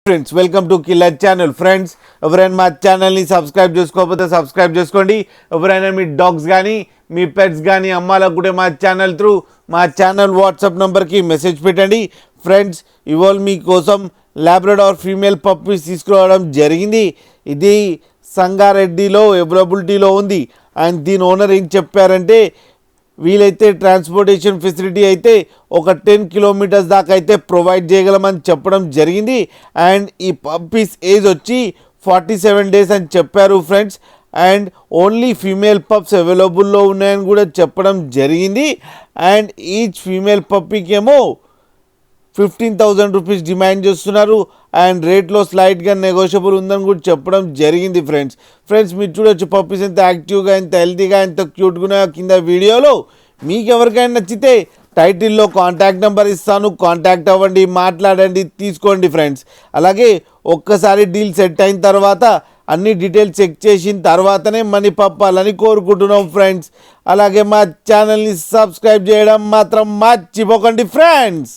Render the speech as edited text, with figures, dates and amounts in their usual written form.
Friends welcome to killer channel. Friends ఎవరైనా మా ఛానల్ని సబ్స్క్రైబ్ చేసుకోకపోతే సబ్స్క్రైబ్ చేసుకోండి. ఎవరైనా మీ డాగ్స్ కానీ మీ పెట్స్ కానీ అమ్మాలనుకుంటే మా ఛానల్ వాట్సాప్ నెంబర్కి మెసేజ్ పెట్టండి. ఫ్రెండ్స్ ఇవాళ మీకోసం లాబ్రడార్ ఫీమేల్ పప్పీస్ తీసుకురావడం జరిగింది. ఇది సంగారెడ్డిలో అవైలబిలిటీలో ఉంది. అండ్ దీని ఓనర్ ఏం చెప్పారంటే వీలైతే ట్రాన్స్పోర్టేషన్ ఫెసిలిటీ అయితే ఒక 10 కిలోమీటర్స్ దాకా అయితే ప్రొవైడ్ చేయగలమని చెప్పడం జరిగింది. అండ్ ఈ పప్పీస్ ఏజ్ వచ్చి 47 డేస్ అని చెప్పారు friends. And only female pups అవైలబుల్లో ఉన్నాయని కూడా చెప్పడం జరిగింది. అండ్ ఈచ్ ఫీమేల్ పప్పీకి ఏమో 15,000 రూపీస్ డిమాండ్ చేస్తున్నారు. అండ్ రేట్లో స్లైట్గా నెగోషియబుల్ ఉందని కూడా చెప్పడం జరిగింది. ఫ్రెండ్స్ మీరు చూడొచ్చు పప్పీస్ ఎంత యాక్టివ్గా, ఎంత హెల్తీగా, ఎంత క్యూట్గా కింద వీడియోలో. మీకు ఎవరికైనా నచ్చితే టైటిల్లో కాంటాక్ట్ నెంబర్ ఇస్తాను, కాంటాక్ట్ అవ్వండి, మాట్లాడండి, తీసుకోండి ఫ్రెండ్స్. అలాగే ఒక్కసారి డీల్ సెట్ అయిన తర్వాత అన్ని డీటెయిల్స్ చెక్ చేసిన తర్వాతనే మనీ పంపాలని కోరుకుంటున్నాం ఫ్రెండ్స్. అలాగే మా ఛానల్ని సబ్స్క్రైబ్ చేయడం మాత్రం మర్చిపోకండి ఫ్రెండ్స్.